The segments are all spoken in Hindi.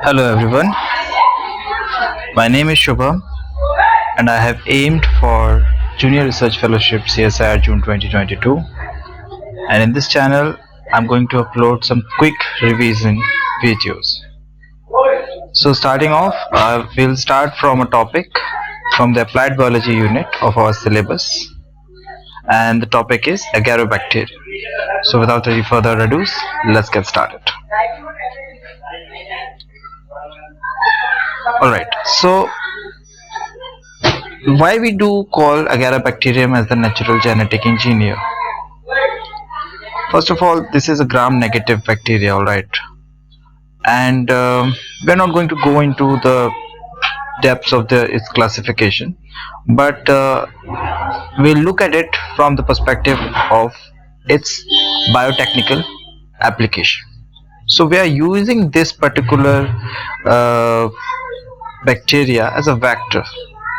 Hello everyone, my name is Shubham and I have aimed for Junior Research Fellowship CSIR June 2022, and in this channel I'm going to upload some quick revision videos. So starting off, we'll start from a topic from the Applied Biology unit of our syllabus, and the topic is Agarobacterium. So without any further ado, let's get started. Alright, so why we do call Agarobacterium as the natural genetic engineer? First of all, this is a gram-negative bacteria, alright, and we're not going to go into the depths of its classification, but we'll look at it from the perspective of its biotechnical application. So we are using this particular bacteria as a vector.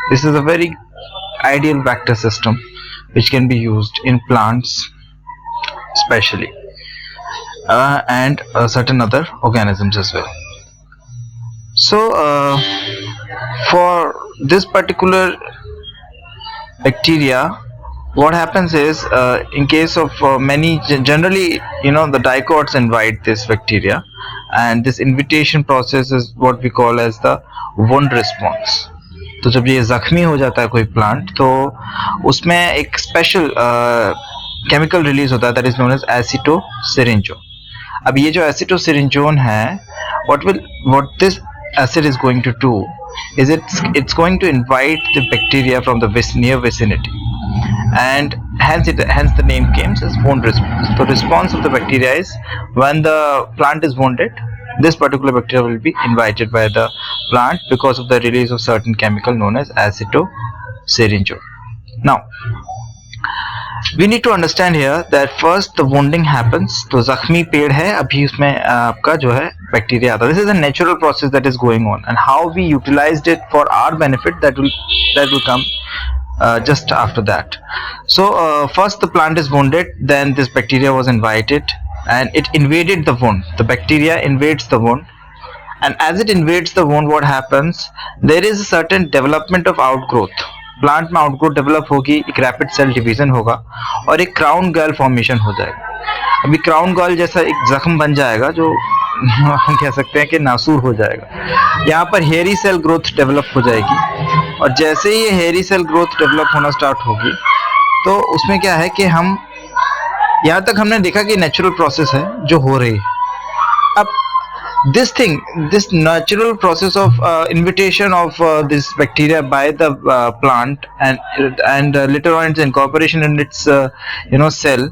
This is a very ideal vector system which can be used in plants especially, and certain other organisms as well. So for this particular bacteria, what happens is, in case of generally, the dicots invite this bacteria, and this invitation process is what we call as the wound response. तो जब ये जख्मी हो जाता है कोई प्लांट, तो उसमें एक स्पेशल केमिकल रिलीज होता है, दैट इज नोन एज एसिटोसिरिंजोन. अब ये जो एसिटोसिरिंजोन है, what this acid is going to do is it's going to invite the bacteria from the near vicinity, and hence the name comes as wound response. The response of the bacteria is when the plant is wounded, this particular bacteria will be invited by the plant because of the release of certain chemical known as acetylsyringone. Now we need to understand here that first the wounding happens. तो जख्मी पेड़ है, अभी उसमें आपका जो है बैक्टीरिया आता है. This is a natural process that is going on, and how we utilized it for our benefit, that will come just after that. So first the plant is wounded, then this bacteria was invited and it invaded the wound. The bacteria invades the wound, and as it invades the wound, what happens? There is a certain development of outgrowth. Plant में आउटग्रोथ डेवलप होगी, एक रैपिड सेल डिवीजन होगा और एक क्राउन गर्ल फॉर्मेशन हो जाएगा. अभी क्राउन गर्ल जैसा एक जख्म बन जाएगा, जो हम कह सकते हैं कि नासूर हो जाएगा. यहाँ पर हेयरी सेल ग्रोथ डेवलप हो जाएगी, और जैसे ही ये हेयरी सेल ग्रोथ डेवलप होना स्टार्ट होगी, तो उसमें क्या है कि हम यहाँ तक हमने देखा कि नेचुरल प्रोसेस है जो हो रही है. अब this natural process of invitation of this bacteria by the plant, and later on its incorporation in its cell,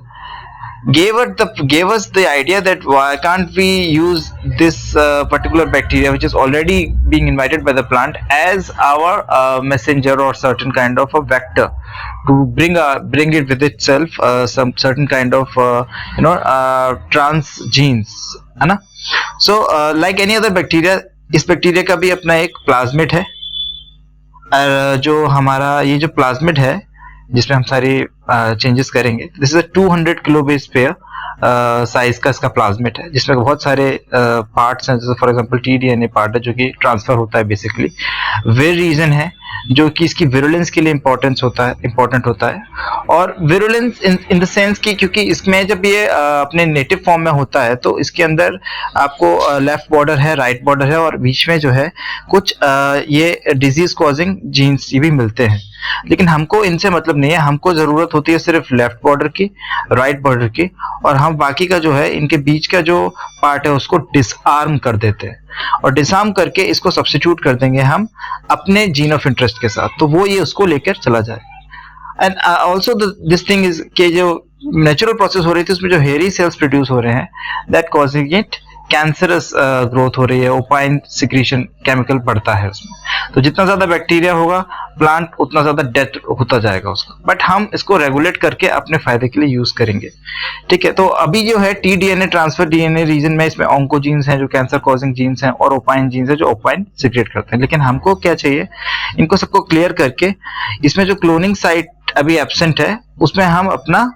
gave us the idea that why can't we use this particular bacteria which is already being invited by the plant as our messenger or certain kind of a vector to bring it with itself some certain kind of trans genes, है ना. So like any other bacteria, इस बैक्टीरिया का भी अपना एक प्लाज्मिड है. जो हमारा ये जो प्लाज्मिड है जिसमें हम सारी चेंजेस करेंगे, this is a 200 kilobase pair size का इसका प्लाज्मिड है, जिसमें बहुत सारे पार्ट्स हैं. जैसे फॉर एग्जांपल टीडीएनए पार्ट है जो कि ट्रांसफर होता है बेसिकली. वे रीजन है जो कि इसकी विरुलेंस के लिए इम्पोर्टेंट होता है. और विरुलेंस इन द सेंस कि क्योंकि इसमें जब ये अपने नेटिव फॉर्म में होता है, तो इसके अंदर आपको लेफ्ट बॉर्डर है, राइट बॉर्डर है, और बीच में जो है कुछ ये डिजीज कॉजिंग जीन्स ये भी मिलते हैं. लेकिन हमको इनसे मतलब नहीं है, हमको जरूरत होती है सिर्फ लेफ्ट बॉर्डर की, राइट बॉर्डर की, और हम बाकी का जो है इनके बीच का जो पार्ट है उसको डिसआर्म कर देते हैं, और डिसआर्म करके इसको सब्स्टिट्यूट कर देंगे हम अपने जीन ऑफ इंटरेस्ट के साथ, तो वो ये उसको लेकर चला जाए. And also this thing is कि जो नेचुरल प्रोसेस हो रही थी उसमें जो हेयरी सेल्स प्रोड्यूस हो रहे हैं, that causing it cancerous growth हो रही है. ओपाइन सिक्रीशन केमिकल बढ़ता है उसमें. तो जितना ज्यादा बैक्टीरिया होगा प्लांट, उतना ज्यादा डेथ होता जाएगा उसका. बट हम इसको रेगुलेट करके अपने फायदे के लिए यूज करेंगे. ठीक है. तो अभी जो है टीडीएनए ट्रांसफर डीएनए रीजन में इसमें ऑन्कोजीन्स हैं जो कैंसर कॉजिंग जीन्स हैं, और ओपाइन जीन्स है जो ओपाइन सिक्रेट करते हैं. लेकिन हमको क्या चाहिए, इनको सबको क्लियर करके इसमें जो क्लोनिंग साइट अभी एब्सेंट है उसमें हम अपना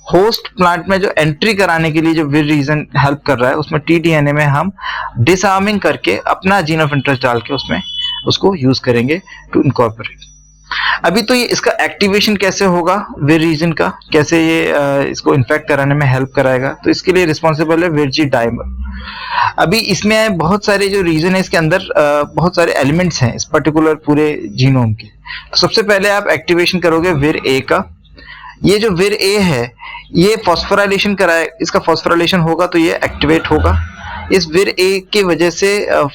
होस्ट प्लांट में जो एंट्री कराने के लिए जो विर रीजन हेल्प कर रहा है, उसमें टीडीएनए में हम डिसआर्मिंग करके अपना जीन ऑफ इंटरेस्ट डाल के उसमें उसको यूज करेंगे टू इनकॉर्पोरेट। अभी तो ये इसका एक्टिवेशन कैसे होगा विर रीजन का, कैसे ये इसको इन्फेक्ट कराने में हेल्प कराएगा, तो इसके लिए रिस्पॉन्सिबल है विरजी डाइमर। अभी इसमें बहुत सारे जो रीजन है, इसके अंदर बहुत सारे एलिमेंट्स हैं इस पर्टिकुलर पूरे जीनोम के। तो सबसे पहले आप एक्टिवेशन करोगे विर ए का। ये जो विर ए है ये फॉस्फोराइलेशन कराए, इसका फॉस्फोराइलेशन होगा तो ये एक्टिवेट होगा। इस विर ए की वजह से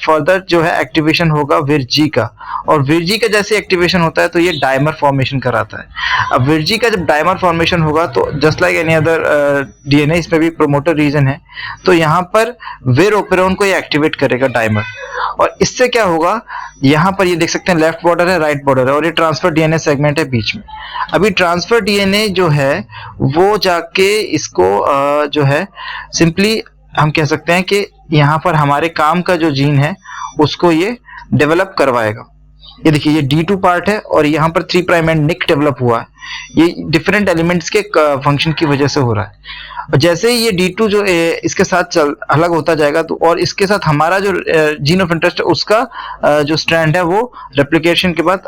फर्दर जो है एक्टिवेशन होगा विर जी का, और विर जी का जैसे एक्टिवेशन होता है तो ये डाइमर फॉर्मेशन कराता है। अब विर जी का जब डाइमर फॉर्मेशन होगा तो just like any other DNA, इसमें भी प्रोमोटर रीजन है, तो यहाँ पर विर ओपेरॉन को ये एक्टिवेट करेगा डाइमर। और इससे क्या होगा, यहाँ पर ये देख सकते हैं लेफ्ट बॉर्डर है, राइट बॉर्डर है, और ये ट्रांसफर डीएनए सेगमेंट है बीच में। अभी ट्रांसफर डीएनए जो है वो जाके इसको जो है सिंपली हम कह सकते हैं कि यहाँ पर हमारे काम का जो जीन है उसको ये डेवलप करवाएगा। ये देखिए ये D2 पार्ट है और यहाँ पर 3 प्राइम एंड निक डेवलप हुआ है। ये डिफरेंट एलिमेंट्स के फंक्शन की वजह से हो रहा है। और जैसे ही ये D2 जो इसके साथ अलग होता जाएगा तो, और इसके साथ हमारा जो जीन ऑफ इंटरेस्ट है उसका जो स्ट्रैंड है वो रेप्लिकेशन के बाद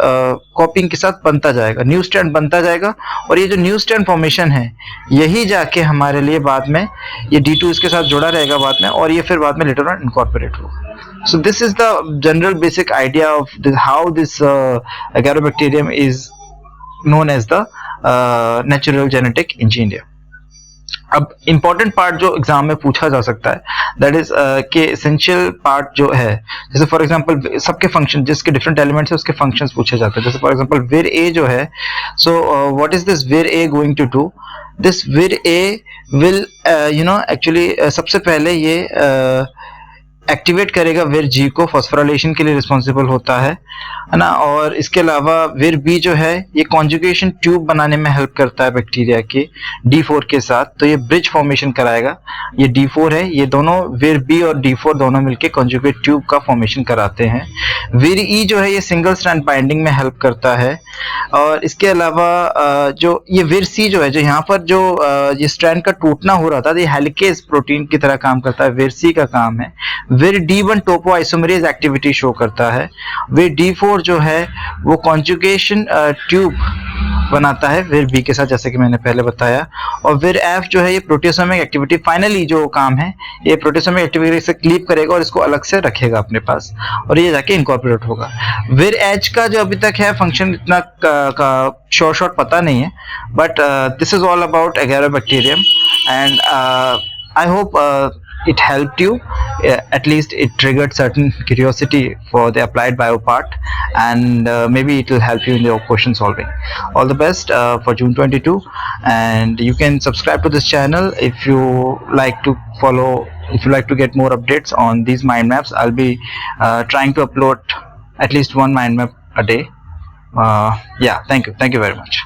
कॉपिंग के साथ बनता जाएगा, न्यू स्ट्रैंड बनता जाएगा। और ये जो न्यू स्ट्रैंड फॉर्मेशन है यही जाके हमारे लिए बाद में ये D2 इसके साथ जुड़ा रहेगा बाद में, और ये फिर बाद में लेटर ऑन इनकॉर्पोरेट होगा। So this is the general basic idea of how this Agarobacterium is known as the natural genetic engineer. अब इम्पोर्टेंट पार्ट जो एग्जाम में पूछा जा सकता है दैट इज के एसेंशियल पार्ट जो है, जैसे फॉर एग्जांपल सबके फंक्शन जिसके डिफरेंट एलिमेंट्स है उसके फंक्शंस पूछे जाते हैं। जैसे फॉर एग्जांपल विर ए जो है, सो व्हाट इज दिस विर ए गोइंग टू डू? दिस विर ए विल एक्चुअली सबसे पहले ये एक्टिवेट करेगा विर जी को, फॉस्फोराइलेशन के लिए रिस्पॉन्सिबल होता है ना। और इसके अलावा विर बी जो है ये कॉन्जुगेशन ट्यूब बनाने में हेल्प करता है बैक्टीरिया के D4 के साथ, तो ये ब्रिज फॉर्मेशन कराएगा। ये D4 है, ये दोनों विर बी और D4 दोनों मिलके कॉन्जुगेट ट्यूब का फॉर्मेशन कराते हैं। विर ई जो है ये सिंगल स्ट्रैंड बाइंडिंग में हेल्प करता है। और इसके अलावा जो ये विर सी जो है, जो यहाँ पर जो ये स्ट्रैंड का टूटना हो रहा था, ये हेलिकेज प्रोटीन की तरह काम करता है, विर सी का काम है। विर D1 टोपो आइसोमरेज एक्टिविटी शो करता है। विर D4 जो है वो कॉन्जुगेशन ट्यूब बनाता है विर बी के साथ, जैसे कि मैंने पहले बताया। और विर एफ जो है ये प्रोटियोसोमिक एक्टिविटी, फाइनली जो काम है ये प्रोटियोसोमिक एक्टिविटी से क्लीव करेगा और इसको अलग से रखेगा अपने पास, और ये जाके इनकॉर्पोरेट होगा। विर एच का जो अभी तक है फंक्शन इतना शॉर्ट पता नहीं है, but this is all about agrobacterium and I hope it helped you. At least it triggered certain curiosity for the applied bio part, and maybe it will help you in your question solving. All the best for June 22, and you can subscribe to this channel if you like to follow, if you like to get more updates on these mind maps. I'll be trying to upload at least one mind map a day. Yeah, thank you very much.